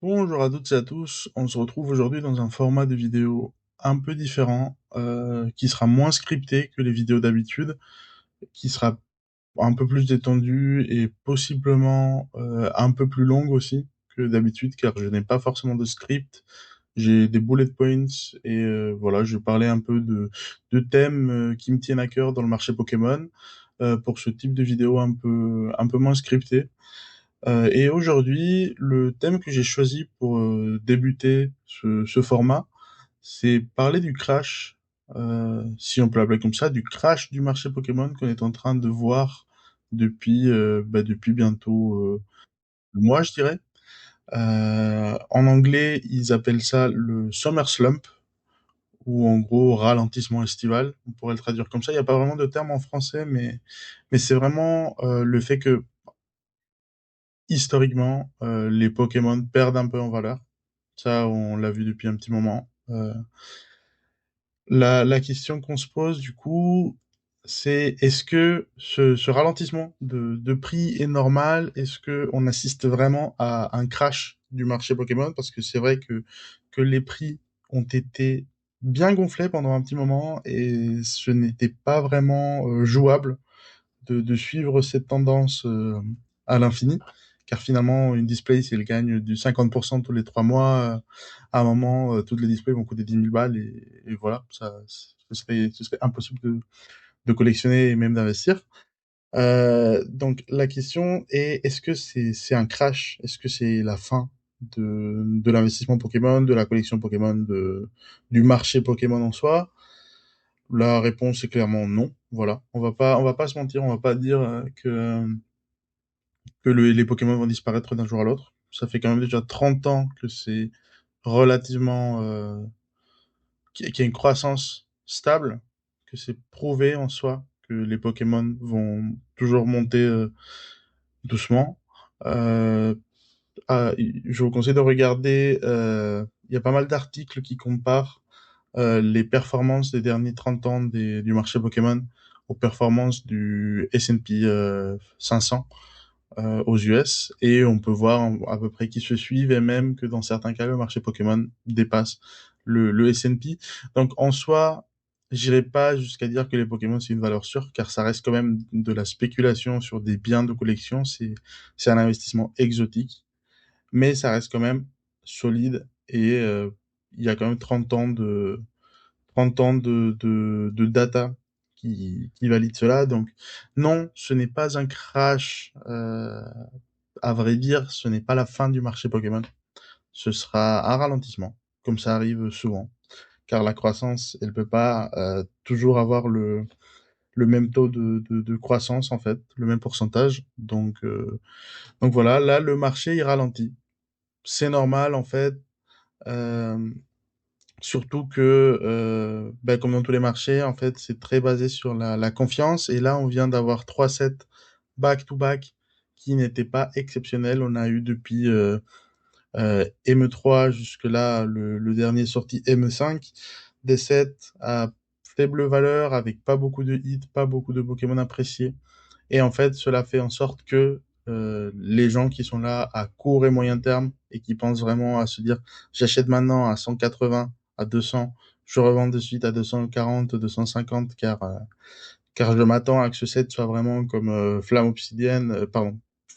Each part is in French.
Bonjour à toutes et à tous, on se retrouve aujourd'hui dans un format de vidéo un peu différent, qui sera moins scripté que les vidéos d'habitude, qui sera un peu plus détendu et possiblement un peu plus longue aussi que d'habitude car je n'ai pas forcément de script, j'ai des bullet points et voilà, je vais parler un peu de thèmes qui me tiennent à cœur dans le marché Pokémon pour ce type de vidéo un peu moins scripté. Et aujourd'hui, le thème que j'ai choisi pour débuter ce format, c'est parler du crash, si on peut l'appeler comme ça, du crash du marché Pokémon qu'on est en train de voir depuis bientôt le mois, je dirais. En anglais, ils appellent ça le Summer Slump, ou en gros ralentissement estival. On pourrait le traduire comme ça. Il n'y a pas vraiment de terme en français, mais c'est vraiment le fait que historiquement, les Pokémon perdent un peu en valeur. Ça, on l'a vu depuis un petit moment. La question qu'on se pose, du coup, c'est est-ce que ce ralentissement de prix est normal? Est-ce que on assiste vraiment à un crash du marché Pokémon? Parce que c'est vrai que les prix ont été bien gonflés pendant un petit moment et ce n'était pas vraiment jouable de suivre cette tendance à l'infini, car finalement, une display, si elle gagne du 50% tous les 3 mois, à un moment, toutes les displays vont coûter 10 000 balles, et voilà, ce serait impossible de collectionner et même d'investir. Donc la question est, est-ce que c'est un crash? Est-ce que c'est la fin de l'investissement Pokémon, de la collection Pokémon, du marché Pokémon en soi? La réponse est clairement non. Voilà, on va pas se mentir, on va pas dire que les Pokémon vont disparaître d'un jour à l'autre. Ça fait quand même déjà 30 ans que c'est relativement qu'il y a une croissance stable, que c'est prouvé en soi que les Pokémon vont toujours monter doucement. Euh, je vous conseille de regarder. Il y a pas mal d'articles qui comparent les performances des derniers 30 ans du marché Pokémon aux performances du S&P 500 aux US, et on peut voir à peu près qui se suivent, et même que dans certains cas, le marché Pokémon dépasse le S&P. Donc en soi, j'irai pas jusqu'à dire que les Pokémon c'est une valeur sûre, car ça reste quand même de la spéculation sur des biens de collection, c'est un investissement exotique, mais ça reste quand même solide, et il y a quand même 30 ans de data qui valide cela. Donc non, ce n'est pas un crash. À vrai dire, ce n'est pas la fin du marché Pokémon. Ce sera un ralentissement, comme ça arrive souvent, car la croissance, elle peut pas toujours avoir le même taux de croissance, en fait, le même pourcentage. Donc voilà, là, le marché, il ralentit. C'est normal, en fait. Euh, Surtout que, comme dans tous les marchés, en fait, c'est très basé sur la confiance. Et là, on vient d'avoir 3 sets back-to-back qui n'étaient pas exceptionnels. On a eu depuis ME3 jusque-là, le dernier sorti ME5, des sets à faible valeur, avec pas beaucoup de hits, pas beaucoup de Pokémon appréciés. Et en fait, cela fait en sorte que les gens qui sont là à court et moyen terme et qui pensent vraiment à se dire j'achète maintenant à 180, à 200, je revends de suite à 240, 250, car je m'attends à que ce set soit vraiment comme Flamme Obsidienne,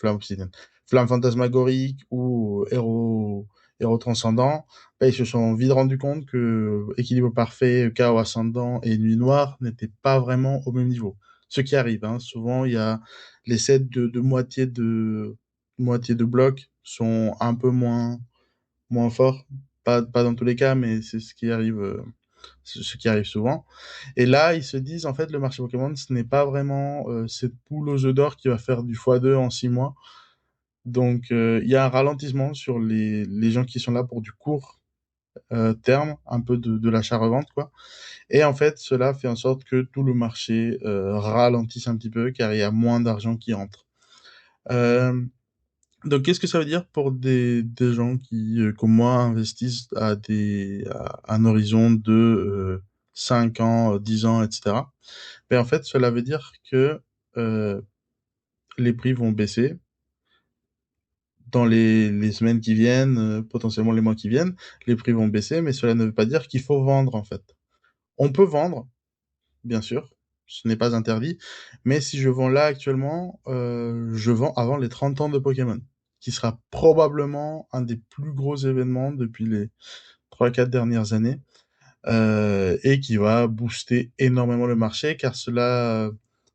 Flamme Fantasmagorique ou Héros Transcendant. Ben, ils se sont vite rendus compte que Équilibre Parfait, Chaos Ascendant et Nuit Noire n'étaient pas vraiment au même niveau. Ce qui arrive, hein. Souvent, il y a les sets de moitié de bloc sont un peu moins forts. Pas dans tous les cas, mais c'est ce qui arrive souvent. Et là, ils se disent, en fait, le marché Pokémon, ce n'est pas vraiment cette poule aux œufs d'or qui va faire du x2 en 6 mois. Donc, il y a un ralentissement sur les gens qui sont là pour du court terme, un peu de l'achat-revente, quoi. Et en fait, cela fait en sorte que tout le marché ralentisse un petit peu, car il y a moins d'argent qui entre. Euh, donc, qu'est-ce que ça veut dire pour des gens qui, comme moi, investissent à un horizon de 5 ans, 10 ans, etc. Ben, en fait, cela veut dire que euh, les prix vont baisser dans les semaines qui viennent, potentiellement les mois qui viennent, les prix vont baisser, mais cela ne veut pas dire qu'il faut vendre, en fait. On peut vendre, bien sûr, ce n'est pas interdit, mais si je vends là actuellement, je vends avant les 30 ans de Pokémon, qui sera probablement un des plus gros événements depuis les 3-4 dernières années, et qui va booster énormément le marché, car cela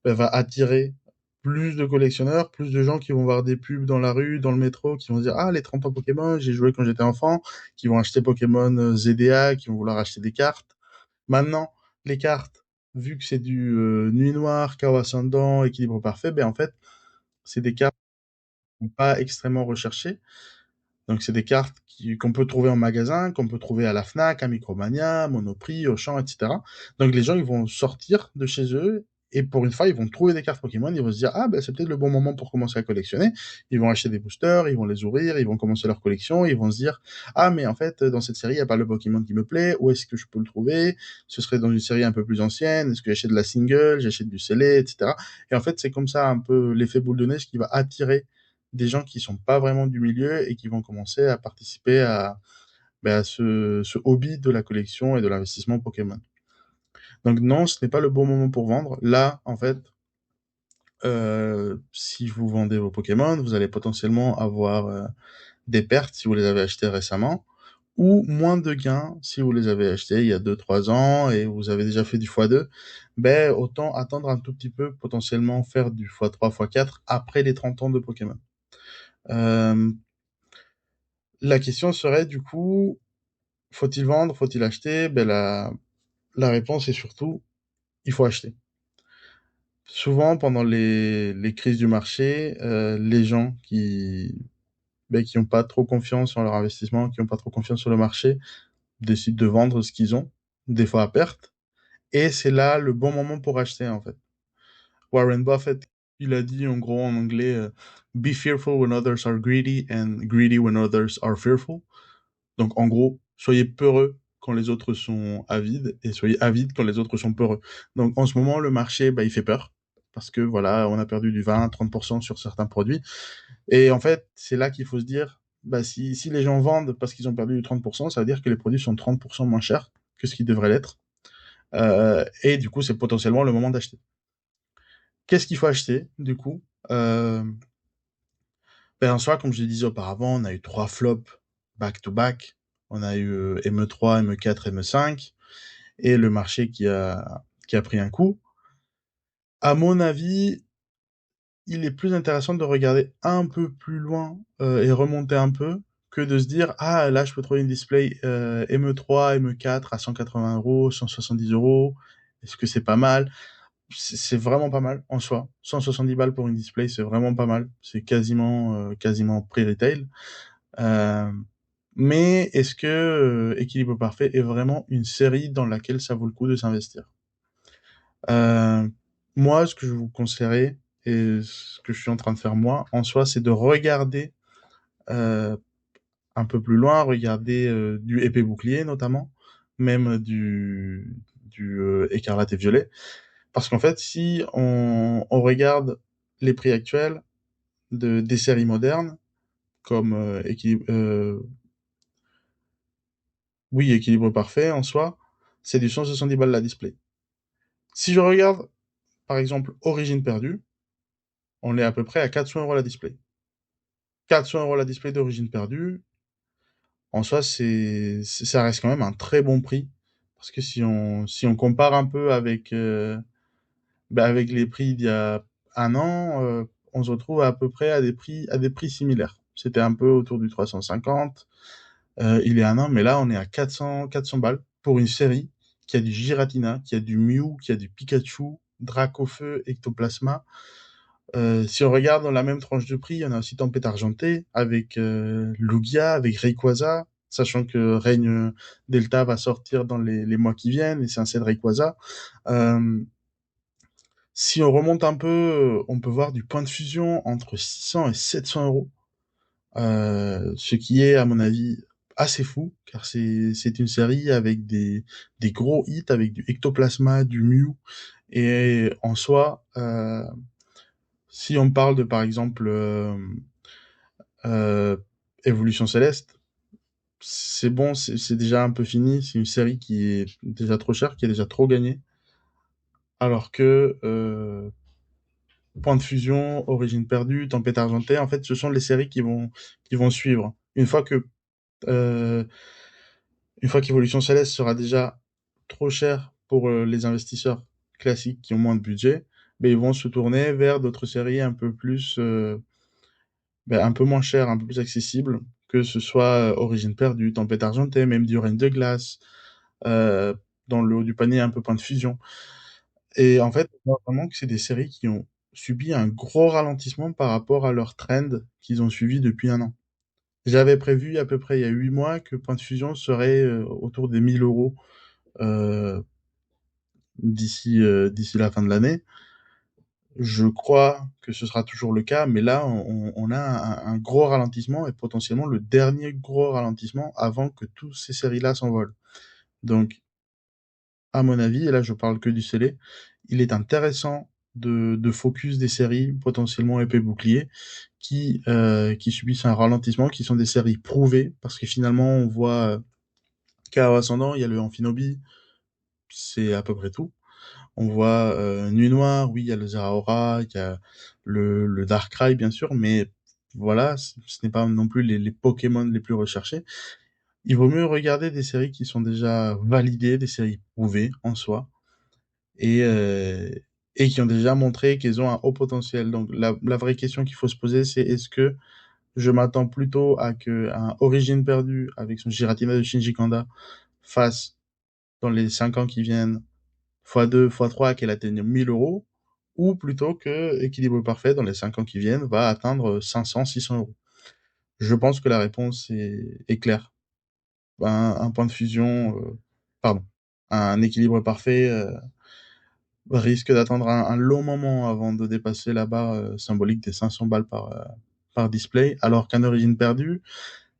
va attirer plus de collectionneurs, plus de gens qui vont voir des pubs dans la rue, dans le métro, qui vont se dire ah les 30 ans Pokémon, j'ai joué quand j'étais enfant, qui vont acheter Pokémon ZDA, qui vont vouloir acheter des cartes. Maintenant, les cartes, vu que c'est du Nuit Noire, Chaos Ascendant, Équilibre Parfait, ben en fait, c'est des cartes qui sont pas extrêmement recherchées. Donc c'est des cartes qu'on peut trouver en magasin, qu'on peut trouver à la Fnac, à Micromania, Monoprix, Auchan, etc. Donc les gens, ils vont sortir de chez eux et pour une fois, ils vont trouver des cartes Pokémon. Ils vont se dire, ah ben c'est peut-être le bon moment pour commencer à collectionner. Ils vont acheter des boosters, ils vont les ouvrir, ils vont commencer leur collection. Ils vont se dire, ah mais en fait, dans cette série, il n'y a pas le Pokémon qui me plaît. Où est-ce que je peux le trouver? Ce serait dans une série un peu plus ancienne. Est-ce que j'achète de la single? J'achète du scellé, etc. Et en fait, c'est comme ça un peu l'effet boule de neige qui va attirer des gens qui sont pas vraiment du milieu et qui vont commencer à participer à ce hobby de la collection et de l'investissement Pokémon. Donc non, ce n'est pas le bon moment pour vendre. Là, en fait, si vous vendez vos Pokémon, vous allez potentiellement avoir des pertes si vous les avez achetés récemment, ou moins de gains si vous les avez achetés il y a 2-3 ans et vous avez déjà fait du x2, ben autant attendre un tout petit peu, potentiellement faire du x3, x4 après les 30 ans de Pokémon. Euh, la question serait du coup, faut-il vendre, faut-il acheter? Ben la réponse est surtout, il faut acheter. Souvent, pendant les crises du marché, les gens qui n'ont pas trop confiance en leur investissement, qui n'ont pas trop confiance sur le marché, décident de vendre ce qu'ils ont, des fois à perte. Et c'est là le bon moment pour acheter, en fait. Warren Buffett, il a dit en gros en anglais, Be fearful when others are greedy and greedy when others are fearful. Donc en gros, soyez peureux quand les autres sont avides et soyez avides quand les autres sont peureux. Donc en ce moment, le marché, bah, il fait peur parce que voilà, on a perdu du 20-30% sur certains produits. Et en fait, c'est là qu'il faut se dire, bah, si les gens vendent parce qu'ils ont perdu du 30%, ça veut dire que les produits sont 30% moins chers que ce qu'ils devraient l'être. Et du coup, c'est potentiellement le moment d'acheter. Qu'est-ce qu'il faut acheter, du coup ben, en soi, comme je le disais auparavant, on a eu 3 flops back-to-back. On a eu ME3, ME4, ME5, et le marché qui a pris un coup. À mon avis, il est plus intéressant de regarder un peu plus loin et remonter un peu que de se dire ah là je peux trouver une display ME3, ME4 à 180 euros, 170 euros. Est-ce que c'est pas mal? C'est vraiment pas mal en soi. 170 balles pour une display, c'est vraiment pas mal. C'est quasiment prix retail. Euh, mais est-ce que Équilibre Parfait est vraiment une série dans laquelle ça vaut le coup de s'investir? Euh, Moi, ce que je vous conseillerais, et ce que je suis en train de faire moi, en soi, c'est de regarder euh, un peu plus loin, regarder du épée bouclier notamment, même du écarlate et violet. Parce qu'en fait, si on regarde les prix actuels des séries modernes, comme oui, Équilibre Parfait en soi, c'est du 170 balles la display. Si je regarde, par exemple, Origine perdue, on est à peu près à 400 euros la display. 400 euros la display d'Origine perdue, en soi, ça reste quand même un très bon prix. Parce que si on compare un peu avec les prix d'il y a un an, on se retrouve à peu près à des prix similaires. C'était un peu autour du 350 il y a un an, mais là, on est à 400 balles pour une série qui a du Giratina, qui a du Mew, qui a du Pikachu, Dracofeu, Ectoplasma. Si on regarde dans la même tranche de prix, il y en a aussi Tempête Argentée, avec Lugia, avec Rayquaza, sachant que Règne Delta va sortir dans les mois qui viennent, et c'est un set Rayquaza. Euh, Si on remonte un peu, on peut voir du point de fusion entre 600 et 700 euros. Ce qui est, à mon avis, assez fou, car c'est une série avec des gros hits, avec du Ectoplasma, du Mew, et en soi, si on parle de, par exemple, Heu, Évolution Céleste, c'est bon, c'est déjà un peu fini. C'est une série qui est déjà trop chère, qui est déjà trop gagnée. Alors que Point de Fusion, Origine perdue, Tempête argentée, en fait, ce sont les séries qui vont suivre. Euh, une fois qu'Évolution Céleste sera déjà trop cher pour les investisseurs classiques qui ont moins de budget, ben, ils vont se tourner vers d'autres séries un peu plus, un peu moins chères, un peu plus accessibles, que ce soit Origine perdue, Tempête argentée, même du Règne de glace, euh, dans le haut du panier, un peu Point de Fusion. Et en fait, on voit vraiment que c'est des séries qui ont subi un gros ralentissement par rapport à leur trend qu'ils ont suivi depuis un an. J'avais prévu à peu près il y a 8 mois que Point de Fusion serait autour des 1 000 € euh, d'ici la fin de l'année. Je crois que ce sera toujours le cas, mais là, on a un gros ralentissement et potentiellement le dernier gros ralentissement avant que toutes ces séries-là s'envolent. Donc, à mon avis, et là je parle que du scellé, il est intéressant de focus des séries potentiellement épée bouclier qui subissent un ralentissement, qui sont des séries prouvées, parce que finalement on voit Chaos Ascendant, il y a le Amphinobi, c'est à peu près tout. On voit Nuit Noire, oui, il y a le Zeraora, il y a le Darkrai bien sûr, mais voilà, ce n'est pas non plus les Pokémon les plus recherchés. Il vaut mieux regarder des séries qui sont déjà validées, des séries prouvées en soi, et, euh, et qui ont déjà montré qu'elles ont un haut potentiel. Donc la vraie question qu'il faut se poser, c'est est-ce que je m'attends plutôt à que un Origine perdu avec son Giratina de Shinji Kanda fasse dans les 5 ans qui viennent x2, x3 qu'elle atteigne 1 000 €, ou plutôt que Équilibre Parfait dans les 5 ans qui viennent va atteindre 500, 600 €. Je pense que la réponse est claire. Un point de fusion, pardon, un Équilibre Parfait risque d'attendre un long moment avant de dépasser la barre symbolique des 500 balles par display, alors qu'un Origine perdu,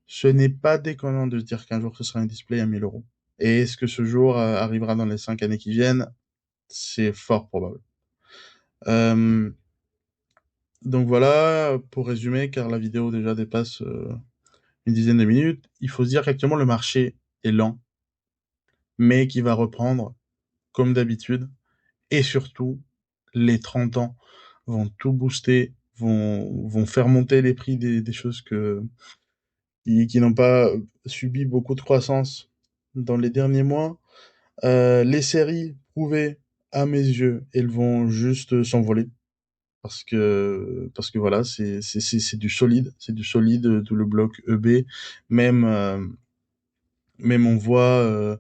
ce n'est pas déconnant de se dire qu'un jour ce sera un display à 1 000 €. Et est-ce que ce jour arrivera dans les 5 années qui viennent? C'est fort probable. Euh, donc voilà, pour résumer, car la vidéo déjà dépasse une dizaine de minutes, il faut se dire qu'actuellement le marché est lent, mais qui va reprendre comme d'habitude. Et surtout, les 30 ans vont tout booster, vont faire monter les prix des choses qui n'ont pas subi beaucoup de croissance dans les derniers mois. Les séries prouvées, à mes yeux, elles vont juste s'envoler. Parce que voilà, c'est du solide, tout le bloc EB. Même, même on voit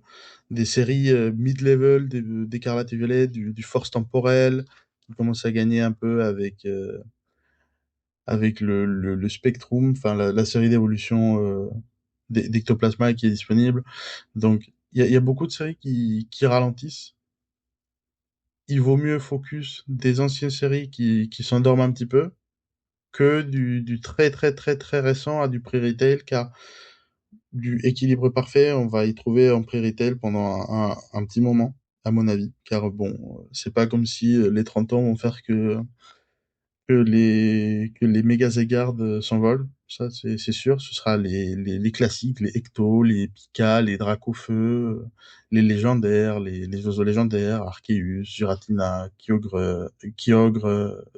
des séries mid-level, d'Écarlate et Violet, du Force temporel, qui commence à gagner un peu avec le Spectrum, enfin la série d'évolution d'Ectoplasma qui est disponible. Donc il y a beaucoup de séries qui ralentissent. Il vaut mieux focus des anciennes séries qui s'endorment un petit peu que du très très très très récent à du pré-retail, car du équilibre parfait, on va y trouver en pré-retail pendant un petit moment, à mon avis. Car bon, c'est pas comme si les 30 ans vont faire que les méga Zygarde s'envolent. Ça, c'est sûr. Ce sera les classiques, les Ecto, les Pika, les Dracofeu, les légendaires, les oiseaux légendaires, Arceus, Giratina, Kyogre,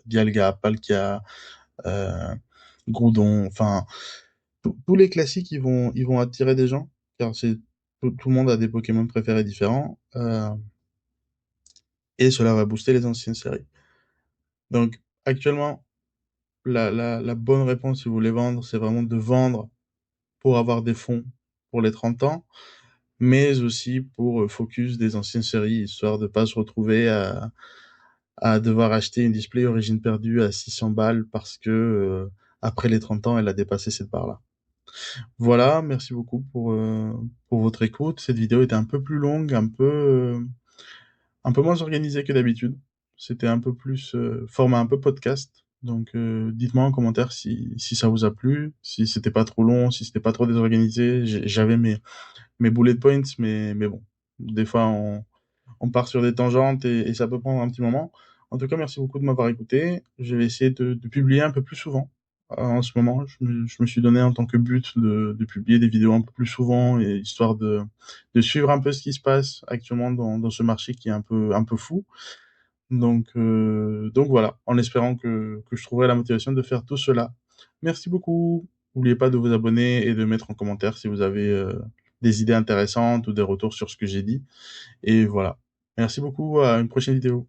Dialga, Palkia, euh, Groudon, enfin, tous les classiques, ils vont attirer des gens, car tout le monde a des Pokémon préférés différents, et cela va booster les anciennes séries. Donc, actuellement, la bonne réponse, si vous voulez vendre, c'est vraiment de vendre pour avoir des fonds pour les 30 ans, mais aussi pour focus des anciennes séries, histoire de pas se retrouver à devoir acheter une display Origine perdue à 600 balles parce que après les 30 ans, elle a dépassé cette barre-là. Voilà, merci beaucoup pour votre écoute. Cette vidéo était un peu plus longue, un peu moins organisée que d'habitude. C'était un peu plus format un peu podcast. Donc dites-moi en commentaire si ça vous a plu, si c'était pas trop long, si c'était pas trop désorganisé. J'avais mes bullet points, mais bon, des fois on part sur des tangentes et ça peut prendre un petit moment. En tout cas, merci beaucoup de m'avoir écouté. Je vais essayer de publier un peu plus souvent. en ce moment. Je me suis donné en tant que but de publier des vidéos un peu plus souvent et histoire de suivre un peu ce qui se passe actuellement dans ce marché qui est un peu fou. Donc voilà, en espérant que je trouverai la motivation de faire tout cela. Merci beaucoup. N'oubliez pas de vous abonner et de mettre en commentaire si vous avez des idées intéressantes ou des retours sur ce que j'ai dit. Et voilà. Merci beaucoup. À une prochaine vidéo.